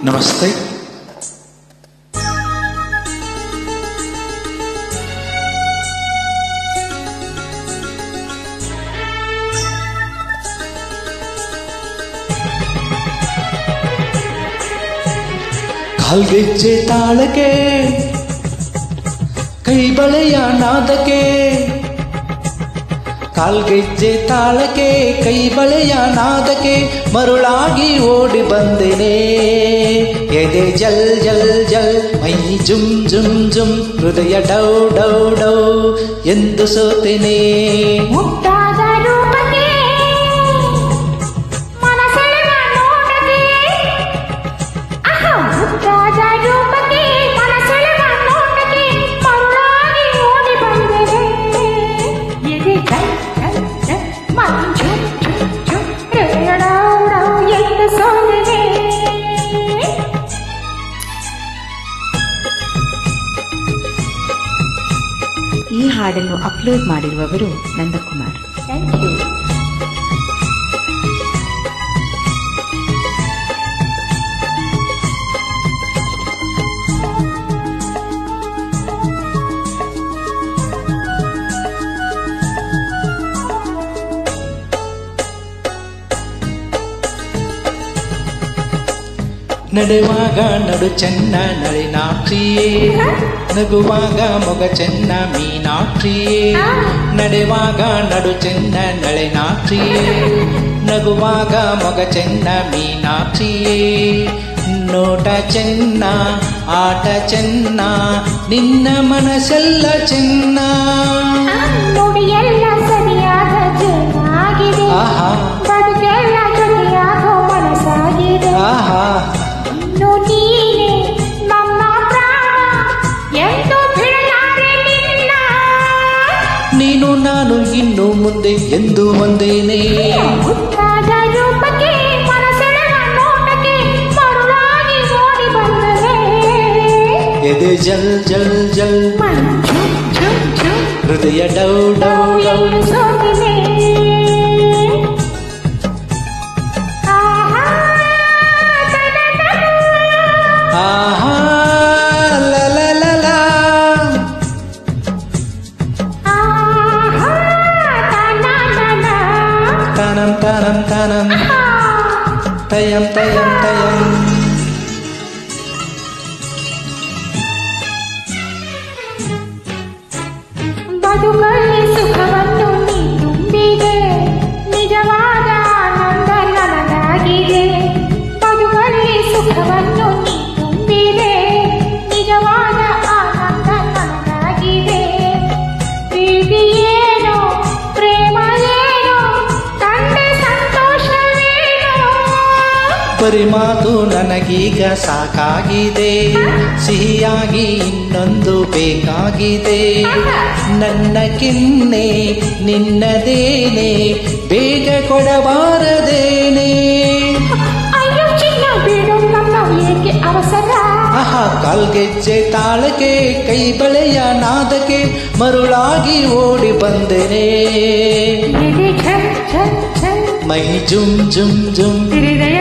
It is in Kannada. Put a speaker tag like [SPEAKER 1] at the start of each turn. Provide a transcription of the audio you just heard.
[SPEAKER 1] ನಮಸ್ತೆ. ಕಾಲ್ಗೆಜ್ಜೆ ತಾಳಕ್ಕೆ ಕೈ ಬಳೆಯ ನಾದಕ್ಕೆ, ಕಾಲ್ಗೆಜ್ಜೆ ತಾಳಕ್ಕೆ ಕೈ ಬಳೆಯ ನಾದಕ್ಕೆ ಮರುಳಾಗಿ ಓಡಿ ಬಂದೆನೆ. ಎದೆ ಜಲ್ ಜಲ್ ಜಲ್ ಮೈ ಜುಮ್ ಜುಮ್ ಜುಮ್ ಹೃದಯ ಡೌ ಡೌ ಡೌ ಎಂದು ಸೋತೆನೆ.
[SPEAKER 2] ಮುಟ್ಟಾದ ರೂಪಕ್ಕೆ ಮನಸೆಳೆವ ನೋಟಕ್ಕೆ, ಮುಟ್ಟಾದ ರೂಪಕ್ಕೆ ಮನಸೆಳೆವ ನೋಟಕ್ಕೆ ಮರುಳಾಗಿ ಓಡಿ ಬಂದೆನೆ. ಎದೆ ಜಲ್ ಜಲ್ ಜಲ್ ಮೈ ಜುಮ್ ಜುಮ್ ಜುಮ್ ಹೃದಯ ಡೌ ಡೌ ಎಂದು ಸೋತೆನೆ.
[SPEAKER 3] ಈ ಹಾಡನ್ನು ಅಪ್ಲೋಡ್ ಮಾಡಿರುವವರು ನಂದಕುಮಾರ್.
[SPEAKER 2] Thank you.
[SPEAKER 1] ನಡೆವಾಗ ನಡು ಚೆನ್ನ ನಳಿನಾಕ್ಷಿಯೇ, ನಗುವಾಗ ಮೊಗ ಚೆನ್ನ ಮೀನಾಕ್ಷಿಯೇ. ನಡೆವಾಗ ನಡು ಚೆನ್ನ ನಳಿನಾಕ್ಷಿಯೇ, ನಗುವಾಗ ಮೊಗ ಚೆನ್ನ ಮೀನಾಕ್ಷಿಯೇ. ನೋಟ ಚೆನ್ನ ಆಟ ಚೆನ್ನ ನಿನ್ನ ಮನಸ್ಸೆಲ್ಲ ಚೆನ್ನ.
[SPEAKER 2] ನುಡಿಯೆಲ್ಲ ಸರಿಯಾದ ಜೇನಾಗಿದೆ,
[SPEAKER 1] ಆಹಾ
[SPEAKER 2] ಬದುಕೆಲ್ಲ ಜೊತೆಯಾಗೋ ಮನಸ್ಸಾಗಿದೆ.
[SPEAKER 1] ಆಹಾ
[SPEAKER 2] ಇನ್ನು ನೀನೆ ನನ್ನ ಪ್ರಾಣ ಎಂದು ಬಿಡಲಾರೆ ನಿನ್ನ.
[SPEAKER 1] ನೀನು ನಾನು ಇನ್ನು ಮುಂದೆ ಎಂದು ಒಂದೇನೆ.
[SPEAKER 2] ಮುಟ್ಟಾದ ರೂಪಕ್ಕೆ ಮನಸೆಳೆವ ನೋಟಕ್ಕೆ ಮರುಳಾಗಿ ಓಡಿ ಬಂದನೆ.
[SPEAKER 1] ಎದೆ ಜಲ್ ಜಲ್ ಜಲ್
[SPEAKER 2] ಮೈ ಝುಮ್ ಝುಮ್ ಝುಮ್
[SPEAKER 1] ಹೃದಯ ಡೌ ಡೌ ಡೌ.
[SPEAKER 2] ಎಂದು ಸೋತಿದೆ. ಆಹಾ ತನನನ.
[SPEAKER 1] ಆಹಾ ಲ ಲ ಲ ಲ.
[SPEAKER 2] ಆಹಾ ತನನನ.
[SPEAKER 1] ತನಂ ತನಂ ತನಂ ತಯಂ ತಯಂ ತಯಂ.
[SPEAKER 2] ಬದುಕಲ್ಲಿ ಸುಖವನ್ನು ನೀ ತುಂಬಿದೆ, ನಿಜವಾದ ಆನಂದ ನನಗಾಗಿದೆ. ಬದುಕಲ್ಲಿ ಸುಖವನ್ನು ನೀ ತುಂಬಿದೆ, ನಿಜವಾದ ಆನಂದ ನನಗಾಗಿದೆ. ಪ್ರೀತಿ ಏನೋ ಪ್ರೇಮ ಏನೋ ಕಂಡೆ ಸಂತೋಷವೇನೋ.
[SPEAKER 1] ಬರಿ ಮಾತು ನನಗೀಗ ಸಾಕಾಗಿದೆ, ಸಿಹಿಯಾಗಿ ಇನ್ನೊಂದು ಬೇಕಾಗಿದೆ. ನನ್ನ ಕೆನ್ನೆ ನಿನ್ನದೇನೆ, ಬೇಗ ಕೊಡಬಾರದೇನೆ.
[SPEAKER 2] ಅಯ್ಯೋ ಚಿನ್ನ ಬಿಡು ನನ್ನ ಏಕೆ ಅವಸರ.
[SPEAKER 1] ಆಹಾ ಕಾಲ್ಗೆಜ್ಜೆ ತಾಳಕ್ಕೆ ಕೈ ಬಳೆಯ ನಾದಕ್ಕೆ ಮರುಳಾಗಿ ಓಡಿ ಬಂದೆನೆ.
[SPEAKER 2] ಎದೆ ಝಲ್ ಝಲ್ ಝಲ್
[SPEAKER 1] ಮೈ ಜುಮ್ ಜುಮ್ ಜುಮ್
[SPEAKER 2] ಹೃದಯ